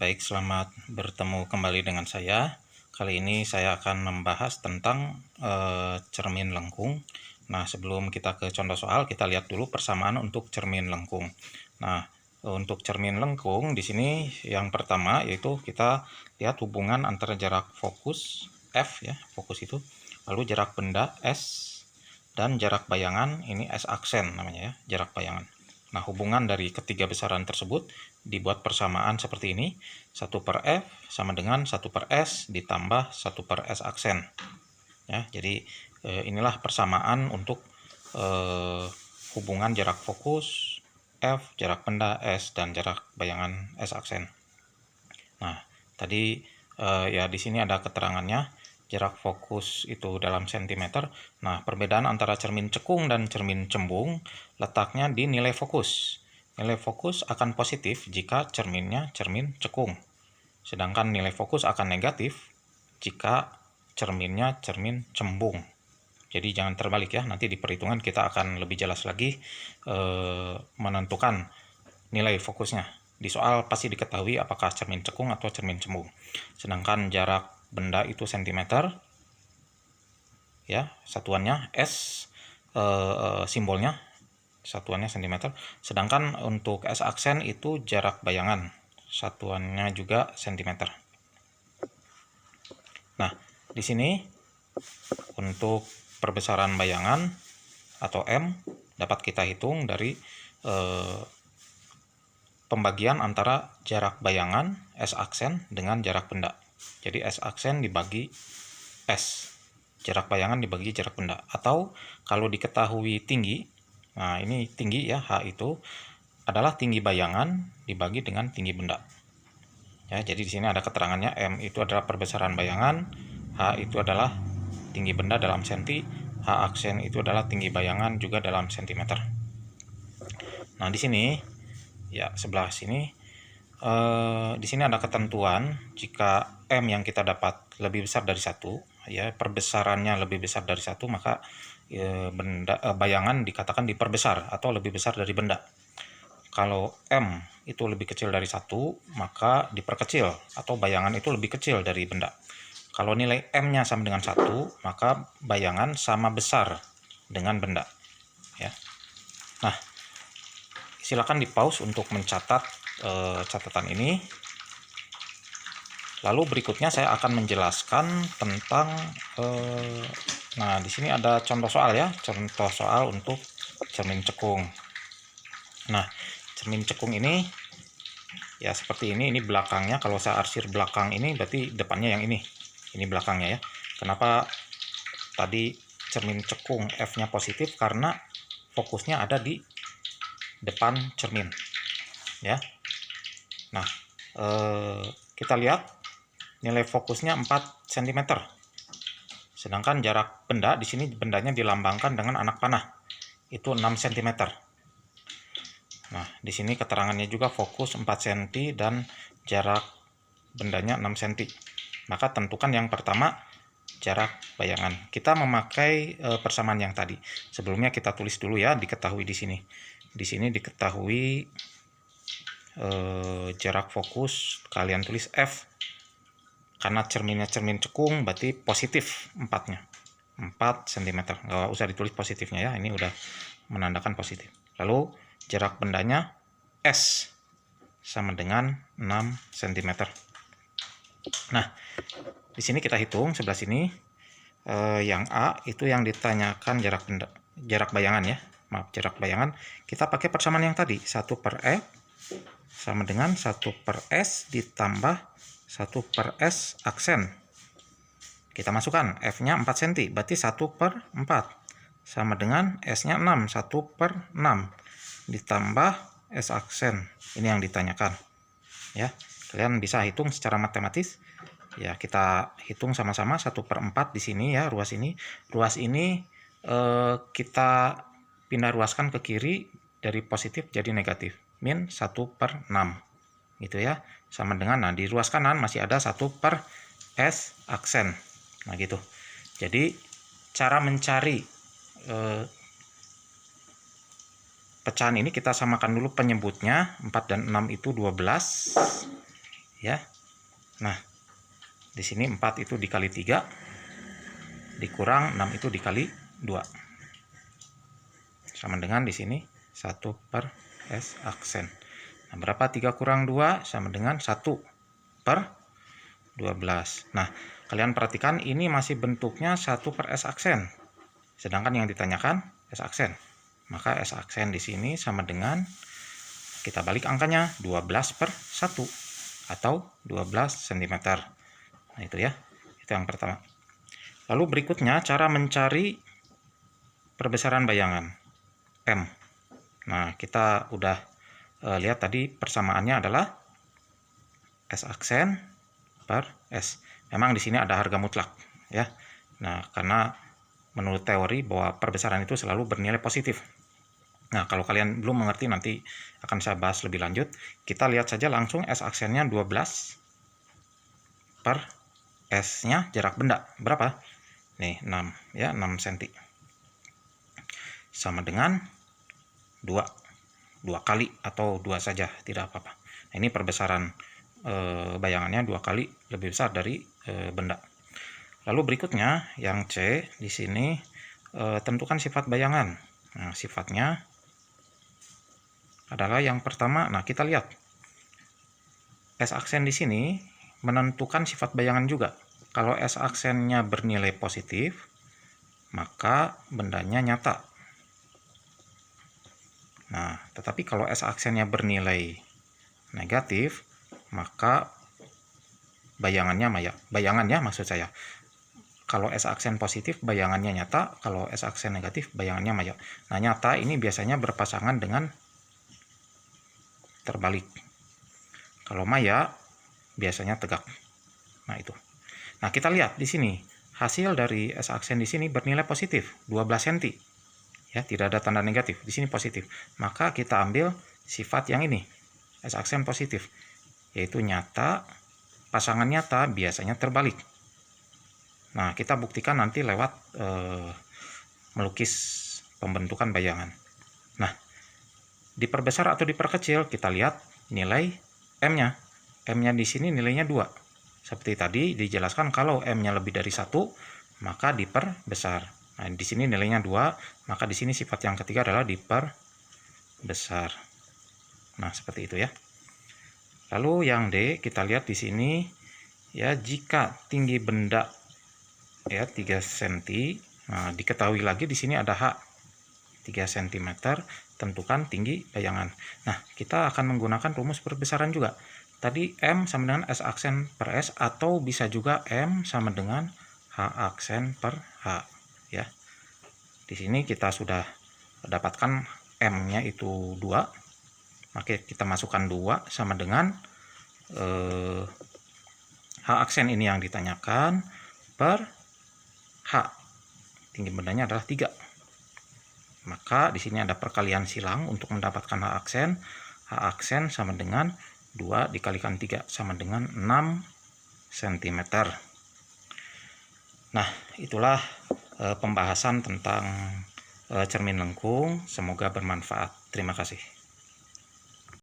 Baik, selamat bertemu kembali dengan saya. Kali ini saya akan membahas tentang cermin lengkung. Nah, sebelum kita ke contoh soal, kita lihat dulu persamaan untuk cermin lengkung. Nah, untuk cermin lengkung di sini yang pertama yaitu kita lihat hubungan antara jarak fokus F ya, fokus itu, lalu jarak benda S, dan jarak bayangan ini S aksen namanya ya, jarak bayangan. Nah, hubungan dari ketiga besaran tersebut dibuat persamaan seperti ini. 1/F sama dengan 1/S ditambah 1/S aksen. Ya, jadi inilah persamaan untuk hubungan jarak fokus F, jarak benda S, dan jarak bayangan S aksen. Nah, tadi ya di sini ada keterangannya. Jarak fokus itu dalam sentimeter. Nah, perbedaan antara cermin cekung dan cermin cembung letaknya di nilai fokus. Nilai fokus akan positif jika cerminnya cermin cekung. Sedangkan nilai fokus akan negatif jika cerminnya cermin cembung. Jadi jangan terbalik ya, nanti di perhitungan kita akan lebih jelas lagi menentukan nilai fokusnya. Di soal pasti diketahui apakah cermin cekung atau cermin cembung. Sedangkan jarak benda itu cm, ya satuannya S, simbolnya satuannya cm. Sedangkan untuk S aksen itu jarak bayangan, satuannya juga cm. Nah, di sini untuk perbesaran bayangan atau M dapat kita hitung dari pembagian antara jarak bayangan S aksen dengan jarak benda. Jadi S aksen dibagi S, jarak bayangan dibagi jarak benda. Atau kalau diketahui tinggi, nah ini tinggi ya, H itu adalah tinggi bayangan dibagi dengan tinggi benda. Ya, jadi di sini ada keterangannya, M itu adalah perbesaran bayangan, H itu adalah tinggi benda dalam senti, H aksen itu adalah tinggi bayangan juga dalam sentimeter. Nah, di sini ya sebelah sini di sini ada ketentuan jika M yang kita dapat lebih besar dari 1, ya perbesarannya lebih besar dari 1, maka bayangan dikatakan diperbesar atau lebih besar dari benda. Kalau M itu lebih kecil dari 1, maka diperkecil atau bayangan itu lebih kecil dari benda. Kalau nilai M-nya sama dengan 1, maka bayangan sama besar dengan benda. Ya. Nah, silakan di-pause untuk mencatat catatan ini. Lalu berikutnya saya akan menjelaskan tentang nah di sini ada contoh soal ya, contoh soal untuk cermin cekung. Nah, cermin cekung ini ya seperti ini belakangnya. Kalau saya arsir belakang ini berarti depannya yang ini belakangnya ya. Kenapa tadi cermin cekung F-nya positif? Karena fokusnya ada di depan cermin ya. Nah, kita lihat nilai fokusnya 4 cm. Sedangkan jarak benda di sini bendanya dilambangkan dengan anak panah. Itu 6 cm. Nah, di sini keterangannya juga fokus 4 cm dan jarak bendanya 6 cm. Maka tentukan yang pertama jarak bayangan. Kita memakai persamaan yang tadi. Sebelumnya kita tulis dulu ya, diketahui di sini. Di sini diketahui jarak fokus, kalian tulis F. Karena cerminnya cermin cekung berarti positif 4-nya. 4 cm. Nggak usah ditulis positifnya ya, ini udah menandakan positif. Lalu jarak bendanya S sama dengan 6 cm. Nah, di sini kita hitung sebelah sini. Yang A itu yang ditanyakan jarak benda, jarak bayangan ya. Maaf, jarak bayangan. Kita pakai persamaan yang tadi, 1/F sama dengan 1/S ditambah 1/S aksen. Kita masukkan F-nya 4 cm, berarti 1/4 sama dengan S-nya 6, 1/6 ditambah S aksen. Ini yang ditanyakan. Ya, kalian bisa hitung secara matematis. Ya, kita hitung sama-sama 1/4 di sini ya, ruas ini. Ruas ini kita pindah ruaskan ke kiri dari positif jadi negatif. Min 1/6 gitu ya, sama dengan, nah di ruas kanan masih ada 1/S aksen. Nah gitu. Jadi cara mencari pecahan ini kita samakan dulu penyebutnya. 4 dan 6 itu 12 ya. Nah, di sini 4 itu dikali 3 dikurang 6 itu dikali 2. Sama dengan di sini 1 per S aksen. Nah, berapa 3 kurang 2? Sama dengan 1 per 12. Nah, kalian perhatikan ini masih bentuknya 1 per S aksen. Sedangkan yang ditanyakan S aksen. Maka S aksen di sini sama dengan, kita balik angkanya, 12 per 1 atau 12 cm. Nah, itu ya. Itu yang pertama. Lalu berikutnya cara mencari perbesaran bayangan M. Nah, kita udah lihat tadi persamaannya adalah S aksen per S. Memang di sini ada harga mutlak ya. Nah, karena menurut teori bahwa perbesaran itu selalu bernilai positif. Nah, kalau kalian belum mengerti nanti akan saya bahas lebih lanjut. Kita lihat saja langsung S aksennya 12 per S-nya jarak benda. Berapa? Nih, 6 ya, 6 cm. Sama dengan 2 kali atau 2 saja, tidak apa-apa. Nah, ini perbesaran bayangannya 2 kali lebih besar dari benda. Lalu berikutnya yang C di sini tentukan sifat bayangan. Nah, sifatnya adalah yang pertama. Nah, kita lihat S aksen di sini menentukan sifat bayangan juga. Kalau S aksennya bernilai positif, maka bendanya nyata. Nah, tetapi kalau S aksennya bernilai negatif, maka bayangannya maksud saya. Kalau S aksen positif, bayangannya nyata. Kalau S aksen negatif, bayangannya maya. Nah, nyata ini biasanya berpasangan dengan terbalik. Kalau maya, biasanya tegak. Nah, itu. Nah, kita lihat di sini. Hasil dari S aksen di sini bernilai positif, 12 cm. Ya, tidak ada tanda negatif. Di sini positif. Maka kita ambil sifat yang ini. S aksen positif. Yaitu nyata, pasangan nyata biasanya terbalik. Nah, kita buktikan nanti lewat melukis pembentukan bayangan. Nah, diperbesar atau diperkecil, kita lihat nilai M-nya. M-nya di sini nilainya 2. Seperti tadi dijelaskan kalau M-nya lebih dari 1, maka diperbesar. Nah, di sini nilainya 2, maka di sini sifat yang ketiga adalah diperbesar. Nah, seperti itu ya. Lalu yang D, kita lihat di sini ya, jika tinggi benda ya 3 cm. Nah, diketahui lagi di sini ada H 3 cm, tentukan tinggi bayangan. Nah, kita akan menggunakan rumus perbesaran juga. Tadi M sama dengan S aksen per S, atau bisa juga M sama dengan H aksen per H ya. Di sini kita sudah dapatkan M-nya itu 2. Maka kita masukkan 2 sama dengan H aksen ini yang ditanyakan per H. Tinggi bendanya adalah 3. Maka di sini ada perkalian silang untuk mendapatkan H aksen. H aksen sama dengan 2 dikalikan 3 sama dengan 6 cm. Nah, itulah pembahasan tentang cermin lengkung. Semoga bermanfaat. Terima kasih.